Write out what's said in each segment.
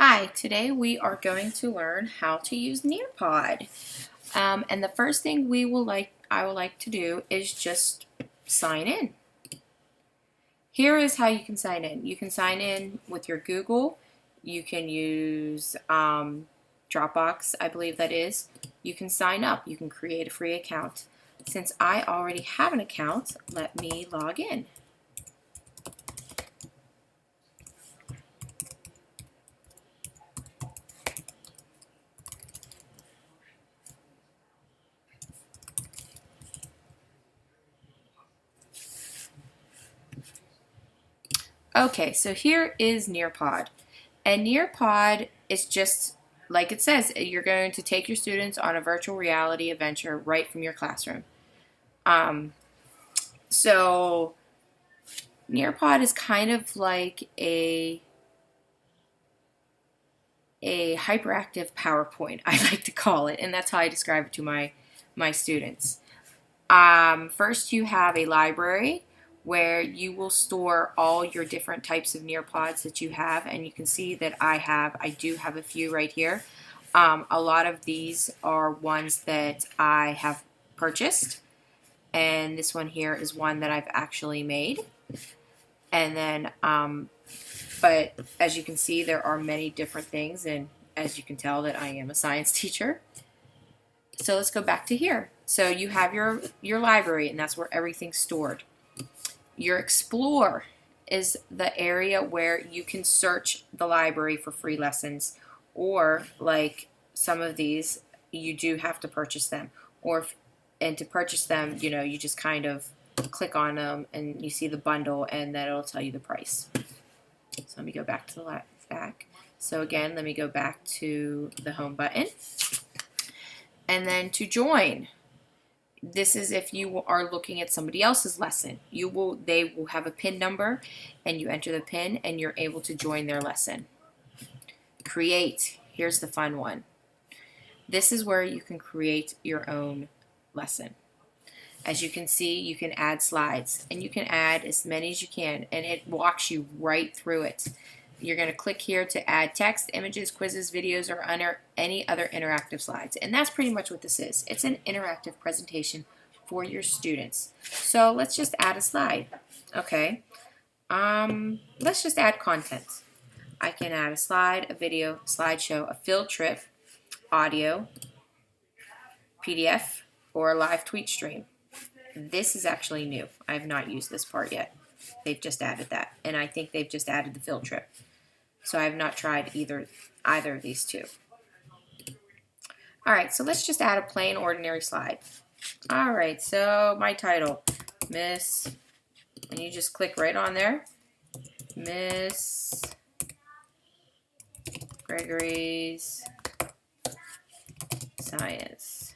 Hi, today we are going to learn how to use Nearpod. And the first thing I would like to do is just sign in. Here is how you can sign in. You can sign in with your Google. You can use Dropbox, I believe that is. You can sign up. You can create a free account. Since I already have an account, let me log in. Okay, so here is Nearpod. And Nearpod is just like it says, you're going to take your students on a virtual reality adventure right from your classroom. So Nearpod is kind of like a hyperactive PowerPoint, I like to call it, and that's how I describe it to my students. First, you have a library where you will store all your different types of Nearpods that you have, and you can see that I do have a few right here. A lot of these are ones that I have purchased, and this one here is one that I've actually made. And then, but as you can see, there are many different things, and as you can tell that I am a science teacher. So let's go back to here. So you have your library, and that's where everything's stored. Your Explore is the area where you can search the library for free lessons, or like some of these, you do have to purchase them. And to purchase them, you just kind of click on them, and you see the bundle, and then it'll tell you the price. So let me go back to the back. So again, let me go back to the home button. And then to join, this is if you are looking at somebody else's lesson. They will have a PIN number, and you enter the PIN, and you're able to join their lesson. Create, here's the fun one. This is where you can create your own lesson. As you can see, you can add slides, and you can add as many as you can, and it walks you right through it. You're going to click here to add text, images, quizzes, videos, or any other interactive slides. And that's pretty much what this is. It's an interactive presentation for your students. So let's just add a slide. Okay. Let's just add content. I can add a slide, a video, slideshow, a field trip, audio, PDF, or a live tweet stream. This is actually new. I have not used this part yet. They've just added that. And I think they've just added the field trip. So I have not tried either of these two. All right, so let's just add a plain ordinary slide. All right, so my title, Miss, and you just click right on there, Miss Gregory's Science.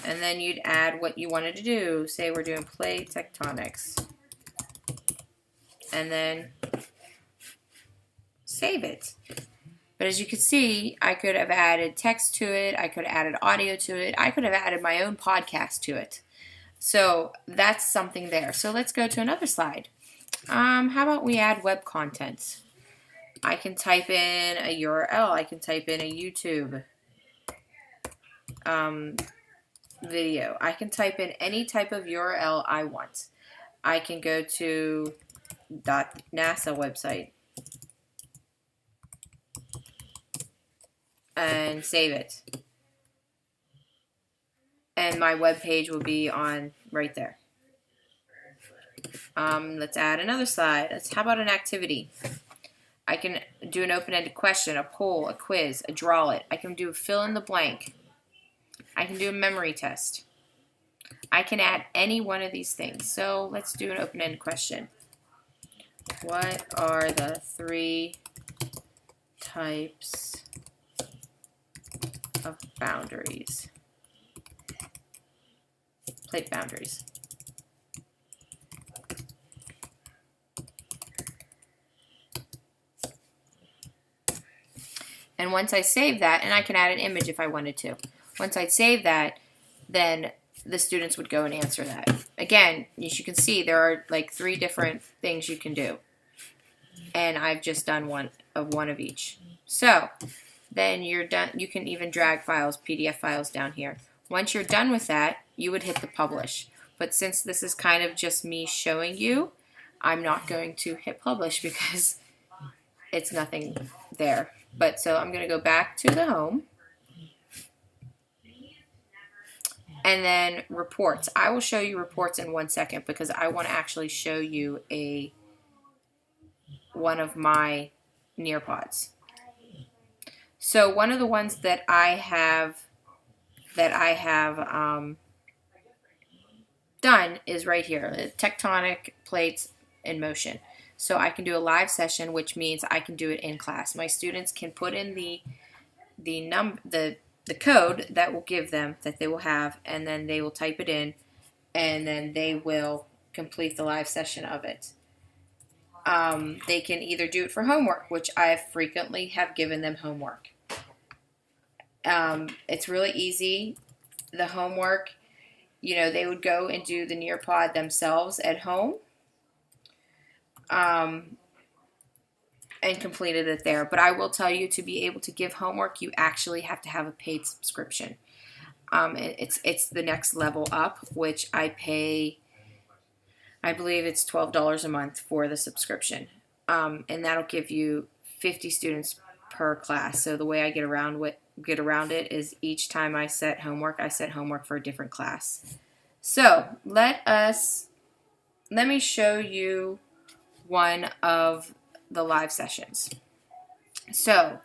And then you'd add what you wanted to do. Say we're doing plate tectonics. And then save it. But as you can see, I could have added text to it. I could have added audio to it. I could have added my own podcast to it. So that's something there. So let's go to another slide. How about we add web content? I can type in a URL. I can type in a YouTube video. I can type in any type of URL I want. I can go to .NASA website and save it. And my web page will be on right there. Let's add another slide. How about an activity? I can do an open-ended question, a poll, a quiz, a draw it. I can do a fill in the blank. I can do a memory test. I can add any one of these things. So let's do an open-ended question. What are the 3 types of boundaries? Plate boundaries. And once I save that, and I can add an image if I wanted to. Once I save that, then the students would go and answer that. Again, as you can see, there are like 3 different things you can do. and I've just done one of each. So then you're done. You can even drag files, PDF files down here. Once you're done with that, you would hit the publish. But since this is kind of just me showing you, I'm not going to hit publish because it's nothing there. But so I'm going to go back to the home. And then reports. I will show you reports in 1 second because I want to actually show you one of my Nearpods. So one of the ones that I have done is right here, tectonic plates in motion. So I can do a live session, which means I can do it in class. My students can put in the code that will give them, that they will have, and then they will type it in, and then they will complete the live session of it. They can either do it for homework, which I frequently have given them homework. It's really easy. The homework, they would go and do the Nearpod themselves at home, and completed it there. But I will tell you, to be able to give homework, you actually have to have a paid subscription. It's the next level up, which I pay, I believe it's $12 a month for the subscription. And that'll give you 50 students per class. So the way I get around it is each time I set homework for a different class. So let me show you one of the live sessions. So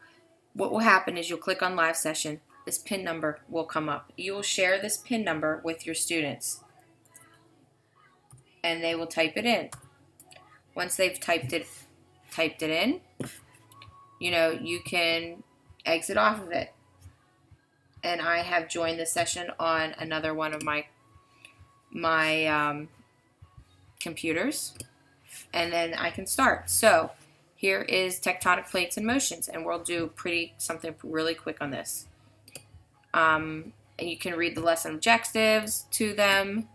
what will happen is you'll click on live session. This PIN number will come up. You will share this PIN number with your students, and they will type it in. Once they've typed it in, you can exit off of it. And I have joined the session on another one of my computers, and then I can start. So here is tectonic plates and motions, and we'll do something really quick on this. And you can read the lesson objectives to them.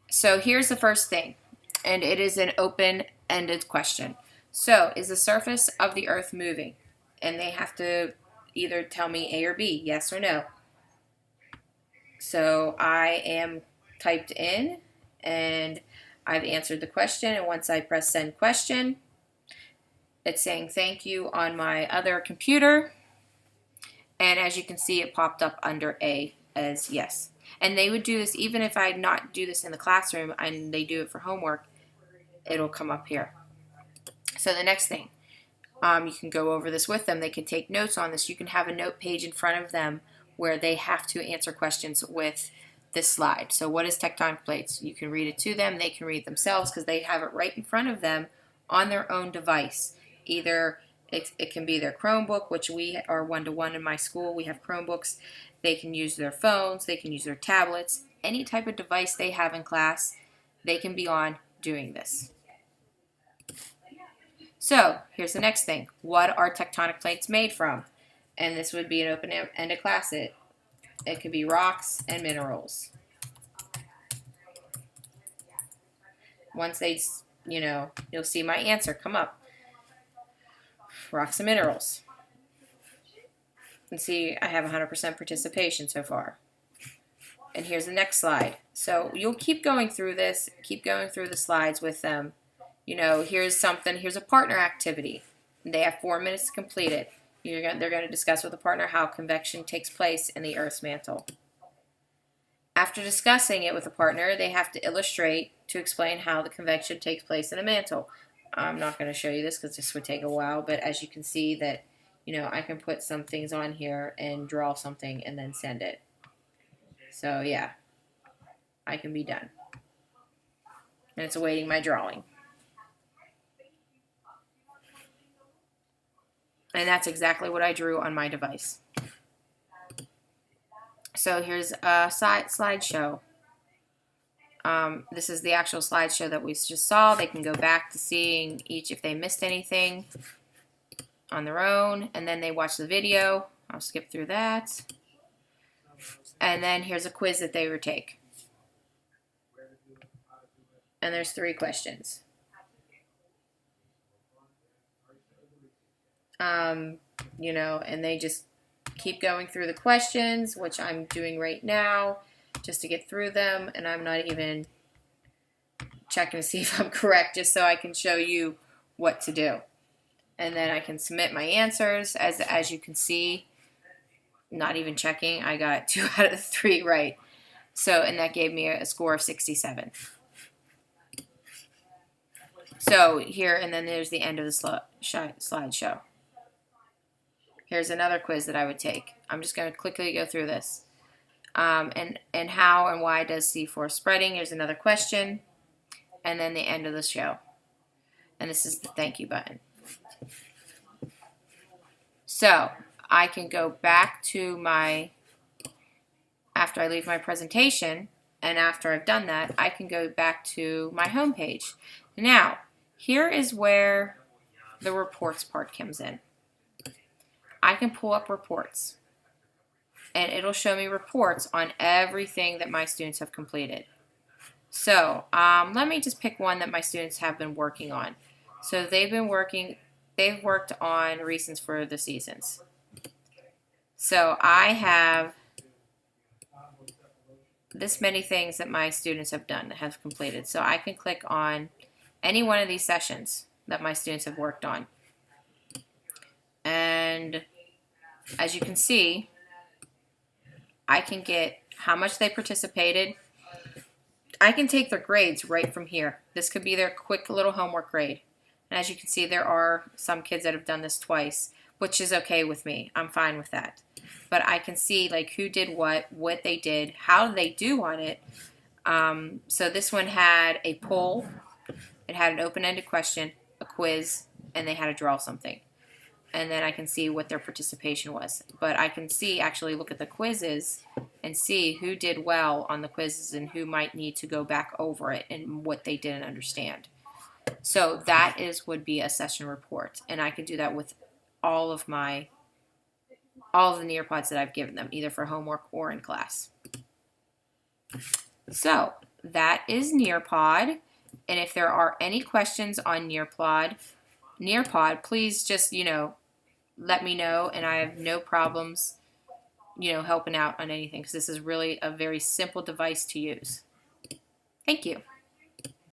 So here's the first thing, and it is an open-ended question. So, is the surface of the earth moving? And they have to either tell me A or B, yes or no. So I am typed in, and I've answered the question, and once I press send question, it's saying thank you on my other computer, and as you can see, it popped up under A as yes. And they would do this even if I not do this in the classroom and they do it for homework, it'll come up here. So the next thing, you can go over this with them. They can take notes on this. You can have a note page in front of them where they have to answer questions with this slide. So what is tectonic plates? You can read it to them. They can read it themselves because they have it right in front of them on their own device. Either it can be their Chromebook, which we are one-to-one in my school. We have Chromebooks. They can use their phones. They can use their tablets. Any type of device they have in class, they can be on doing this. So here's the next thing. What are tectonic plates made from? And this would be an open-ended class. It could be rocks and minerals. Once they, you'll see my answer come up. Rocks and minerals. And see, I have 100% participation so far. And here's the next slide. So you'll keep going through this, keep going through the slides with them. Here's a partner activity. They have 4 minutes to complete it. They're going to discuss with the partner how convection takes place in the Earth's mantle. After discussing it with the partner, they have to illustrate to explain how the convection takes place in a mantle. I'm not going to show you this because this would take a while, but as you can see that, I can put some things on here and draw something and then send it. So yeah, I can be done. And it's awaiting my drawing. And that's exactly what I drew on my device. So here's a slideshow. This is the actual slideshow that we just saw. They can go back to seeing if they missed anything on their own, and then they watch the video. I'll skip through that. And then here's a quiz that they would take. And there's 3 questions. You know, and they just keep going through the questions, which I'm doing right now just to get through them, and I'm not even checking to see if I'm correct, just so I can show you what to do. And then I can submit my answers. As you can see, not even checking, I got 2 out of 3 right. So, and that gave me a score of 67. So here, and then there's the end of the slideshow. Here's another quiz that I would take. I'm just going to quickly go through this. And how and why does C4 spreading? Here's another question. And then the end of the show. And this is the thank you button. So I can go back to my, after I leave my presentation, and after I've done that, I can go back to my home page. Now, here is where the reports part comes in. I can pull up reports, and it'll show me reports on everything that my students have completed. So let me just pick one that my students have been working on. So they've worked on reasons for the seasons. So I have this many things that my students have done, have completed. So I can click on any one of these sessions that my students have worked on. And as you can see, I can get how much they participated. I can take their grades right from here. This could be their quick little homework grade. And as you can see, there are some kids that have done this twice, which is okay with me. I'm fine with that. But I can see like who did what they did, how they do on it. So this one had a poll. It had an open-ended question, a quiz, and they had to draw something. And then I can see what their participation was. But I can see, actually look at the quizzes and see who did well on the quizzes and who might need to go back over it and what they didn't understand. So that would be a session report. And I can do that with all of the Nearpods that I've given them, either for homework or in class. So that is Nearpod. And if there are any questions on Nearpod, please just, let me know, and I have no problems, helping out on anything, because this is really a very simple device to use. Thank you.